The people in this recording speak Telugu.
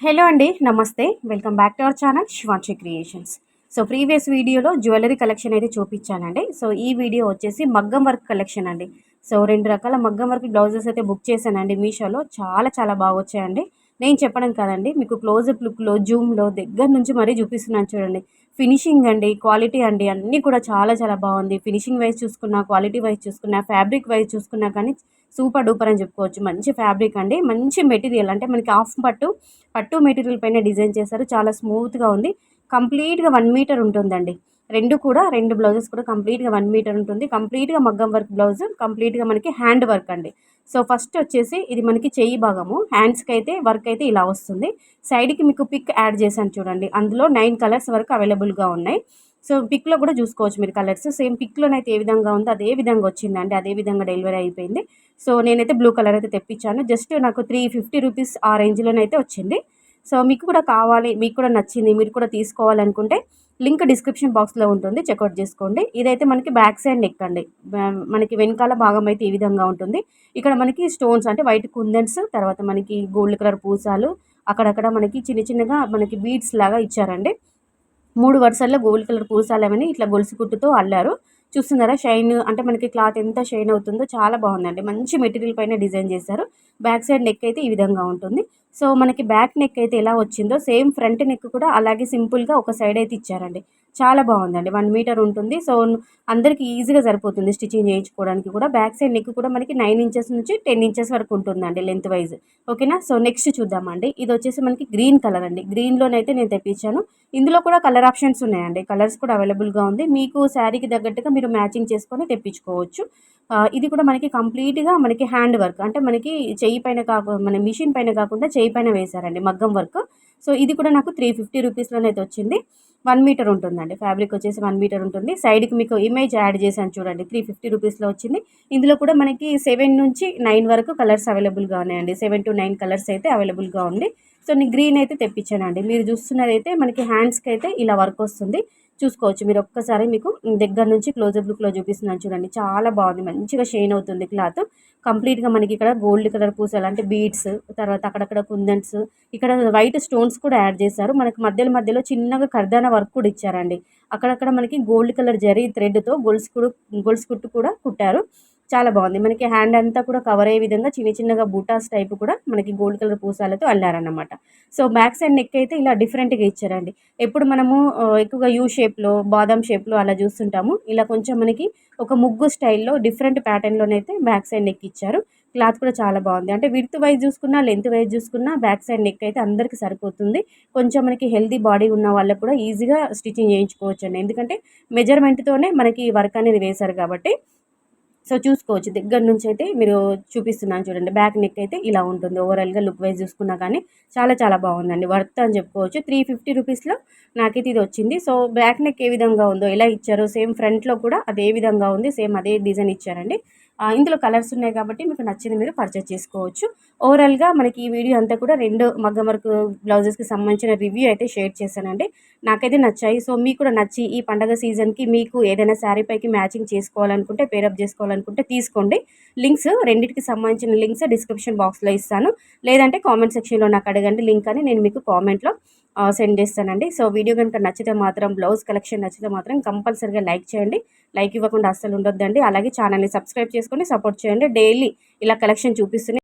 హలో అండి. నమస్తే. Welcome back to our channel Shivanshi creations. So, previous వీడియోలో జ్యువెల్లరీ కలెక్షన్ అయితే చూపించానండి. సో, ఈ వీడియో వచ్చేసి మగ్గం వర్క్ కలెక్షన్ అండి. సో, 2 రకాల మగ్గం వర్క్ బ్లౌజెస్ అయితే బుక్ చేశానండి మీషోలో. చాలా చాలా బాగొచ్చాయండి. నేను చెప్పడం కాదండి, మీకు క్లోజప్ లుక్‌లో, జూమ్‌లో దగ్గర నుంచి మరీ చూపిస్తున్నాను చూడండి. ఫినిషింగ్ అండి, క్వాలిటీ అండి అన్నీ కూడా చాలా చాలా బాగుంది. ఫినిషింగ్ వైస్ చూసుకున్నా, క్వాలిటీ వైస్ చూసుకున్నా, ఫ్యాబ్రిక్ వైస్ చూసుకున్నా కానీ సూపర్ డూపర్ అని చెప్పుకోవచ్చు. మంచి ఫ్యాబ్రిక్ అండి. మంచి మెటీరియల్ అంటే మనకి హాఫ్ పట్టు మెటీరియల్ పైన డిజైన్ చేశారు. చాలా స్మూత్‌గా ఉంది. కంప్లీట్‌గా 1 మీటర్ ఉంటుందండి. 2 బ్లౌజెస్ కూడా కంప్లీట్‌గా 1 మీటర్ ఉంటుంది. కంప్లీట్‌గా మగ్గం వర్క్ బ్లౌజ్. కంప్లీట్‌గా మనకి హ్యాండ్ వర్క్ అండి. సో, ఫస్ట్ వచ్చేసి ఇది మనకి చెయ్యి భాగము. హ్యాండ్స్‌కైతే వర్క్ అయితే ఇలా వస్తుంది. సైడ్‌కి మీకు పిక్ యాడ్ చేశాను చూడండి. అందులో 9 కలర్స్ వరకు అవైలబుల్‌గా ఉన్నాయి. సో, పిక్‌లో కూడా చూసుకోవచ్చు మీరు కలర్స్. సేమ్ పిక్‌లోనైతే ఏ విధంగా ఉందో అదే విధంగా వచ్చిందండి. అదే విధంగా డెలివరీ అయిపోయింది. సో, నేనైతే బ్లూ కలర్ అయితే తెప్పించాను. జస్ట్ నాకు 350 రూపీస్ ఆ రేంజ్‌లోనైతే వచ్చింది. సో, మీకు కూడా కావాలి, మీకు కూడా నచ్చింది, మీరు కూడా తీసుకోవాలనుకుంటే లింక్ డిస్క్రిప్షన్ బాక్స్‌లో ఉంటుంది. చెక్‌ఔట్ చేసుకోండి. ఇదైతే మనకి బ్యాక్ సైడ్ నెక్ అండి. మనకి వెనకాల భాగం అయితే ఈ విధంగా ఉంటుంది. ఇక్కడ మనకి స్టోన్స్ అంటే వైట్ కుందన్స్, తర్వాత మనకి గోల్డ్ కలర్ పూసాలు, అక్కడక్కడ మనకి చిన్న చిన్నగా మనకి బీడ్స్ లాగా ఇచ్చారండి. 3 వరుసల్లో గోల్డ్ కలర్ పూసాలవని ఇట్లా గొలుసు కుట్టుతో అల్లారు. చూస్తున్నారా షైన్ అంటే మనకి క్లాత్ ఎంత షైన్ అవుతుందో చాలా బాగుందండి. మంచి మెటీరియల్ పైన డిజైన్ చేశారు. బ్యాక్ సైడ్ నెక్ అయితే ఈ విధంగా ఉంటుంది. సో, మనకి బ్యాక్ నెక్ అయితే ఎలా వచ్చిందో సేమ్ ఫ్రంట్ నెక్ కూడా అలాగే సింపుల్‌గా ఒక సైడ్ అయితే ఇచ్చారండి. చాలా బాగుందండి. 1 మీటర్ ఉంటుంది. సో, అందరికి ఈజీగా సరిపోతుంది స్టిచ్చింగ్ చేయించుకోవడానికి కూడా. బ్యాక్ సైడ్ నెక్ కూడా మనకి 9 ఇంచెస్ నుంచి 10 ఇంచెస్ వరకు ఉంటుందండి లెంత్ వైస్. ఓకేనా? సో, నెక్స్ట్ చూద్దామండి. ఇదొచ్చేసి మనకి గ్రీన్ కలర్ అండి. గ్రీన్‌లోనైతే నేను తెప్పించాను. ఇందులో కూడా కలర్ ఆప్షన్స్ ఉన్నాయండి. కలర్స్ కూడా అవైలబుల్‌గా ఉంది. మీకు శారీకి తగ్గట్టుగా మీరు మ్యాచింగ్ చేసుకొని తెప్పించుకోవచ్చు. ఇది కూడా మనకి కంప్లీట్‌గా మనకి హ్యాండ్ వర్క్. అంటే మనకి చెయ్యి పైన మన మిషన్ పైన కాకుండా చెయ్యి పైన వేశారండి మగ్గం వర్క్. సో, ఇది కూడా నాకు 350 రూపీస్‌లోనైతే వచ్చింది. 1 మీటర్ ఉంటుందండి. ఫ్యాబ్రిక్ వచ్చేసి 1 మీటర్ ఉంటుంది. సైడ్‌కి మీకు ఇమేజ్ యాడ్ చేశాను చూడండి. 350 రూపీస్‌లో వచ్చింది. ఇందులో కూడా మనకి 7 నుంచి 9 వరకు కలర్స్ అవైలబుల్‌గా ఉన్నాయండి. 7-9 కలర్స్ అయితే అవైలబుల్‌గా ఉంది. సో, నేను గ్రీన్ అయితే తెప్పించానండి. మీరు చూస్తున్నదైతే మనకి హ్యాండ్స్‌కైతే ఇలా వర్క్ వస్తుంది. చూసుకోవచ్చు మీరు ఒక్కసారి మీకు దగ్గర నుంచి క్లోజప్ లుక్‌లో చూపిస్తున్నాను చూడండి. చాలా బాగుంది. మంచిగా షైన్ అవుతుంది క్లాత్. కంప్లీట్‌గా మనకి ఇక్కడ గోల్డ్ కలర్ పూసలు అంటే బీడ్స్, తర్వాత అక్కడక్కడ కుందన్స్, ఇక్కడ వైట్ స్టోన్స్ కూడా యాడ్ చేశారు. మనకి మధ్యలో మధ్యలో చిన్నగా కర్దానా వర్క్ కూడా ఇచ్చారండి. అక్కడక్కడ మనకి గోల్డ్ కలర్ జరీ థ్రెడ్‌తో గొలుసు కుట్టు కూడా కుట్టారు. చాలా బాగుంది. మనకి హ్యాండ్ అంతా కూడా కవర్ అయ్యే విధంగా చిన్న చిన్నగా బూటాస్ టైప్ కూడా మనకి గోల్డ్ కలర్ పూసాలతో అల్లారన్నమాట. సో, బ్యాక్ సైడ్ నెక్ అయితే ఇలా డిఫరెంట్‌గా ఇచ్చారండి. ఎప్పుడు మనము ఎక్కువగా యూ షేప్‌లో, బాదం షేప్‌లో అలా చూస్తుంటాము. ఇలా కొంచెం మనకి ఒక ముగ్గు స్టైల్‌లో డిఫరెంట్ ప్యాటర్న్‌లోనైతే బ్యాక్ సైడ్ నెక్ ఇచ్చారు. క్లాత్ కూడా చాలా బాగుంది. అంటే విడ్త్ వైజ్ చూసుకున్నా, లెంత్ వైజ్ చూసుకున్నా బ్యాక్ సైడ్ నెక్ అయితే అందరికి సరిపోతుంది. కొంచెం మనకి హెల్తీ బాడీ ఉన్న వాళ్ళకి కూడా ఈజీగా స్టిచ్చింగ్ చేయించుకోవచ్చండి. ఎందుకంటే మెజర్‌మెంట్‌తోనే మనకి వర్క్ అనేది వేశారు కాబట్టి. సో, చూసుకోవచ్చు. దగ్గర నుంచయితే మీరు చూపిస్తున్నాను చూడండి. బ్యాక్ నెక్ అయితే ఇలా ఉంటుంది. ఓవరాల్‌గా లుక్ వైజ్ చూసుకున్నా కానీ చాలా చాలా బాగుందండి. వర్త్ అని చెప్పుకోవచ్చు. 350 రూపీస్‌లో నాకైతే ఇది వచ్చింది. సో, బ్యాక్ నెక్ ఏ విధంగా ఉందో, ఎలా ఇచ్చారో సేమ్ ఫ్రంట్‌లో కూడా అదే విధంగా ఉంది. సేమ్ అదే డిజైన్ ఇచ్చారండి. ఇందులో కలర్స్ ఉన్నాయి కాబట్టి మీకు నచ్చింది మీరు పర్చేజ్ చేసుకోవచ్చు. ఓవరాల్‌గా మనకి ఈ వీడియో అంతా కూడా 2 మగ్గం వర్క్ బ్లౌజెస్‌కి సంబంధించిన రివ్యూ అయితే షేర్ చేశానండి. నాకైతే నచ్చాయి. సో, మీకు కూడా నచ్చి ఈ పండగ సీజన్‌కి మీకు ఏదైనా శారీ పైకి మ్యాచింగ్ చేసుకోవాలనుకుంటే, పేరప్ చేసుకోవాలనుకుంటే తీసుకోండి. లింక్స్ రెండిటికి సంబంధించిన లింక్స్ డిస్క్రిప్షన్ బాక్స్‌లో ఇస్తాను. లేదంటే కామెంట్ సెక్షన్‌లో నాకు అడగండి లింక్ అని నేను మీకు కామెంట్‌లో సెండ్ చేస్తానండి. సో, వీడియో గనుక నచ్చితే మాత్రం బ్లౌజ్ కలెక్షన్ నచ్చితే మాత్రం కంపల్సరీగా లైక్ చేయండి. లైక్ ఇవ్వకుండా అస్సలు ఉండొద్దండి. అలాగే ఛానల్‌ని సబ్స్క్రైబ్ చేసుకొని సపోర్ట్ చేయండి. డైలీ ఇలా కలెక్షన్ చూపిస్తూనే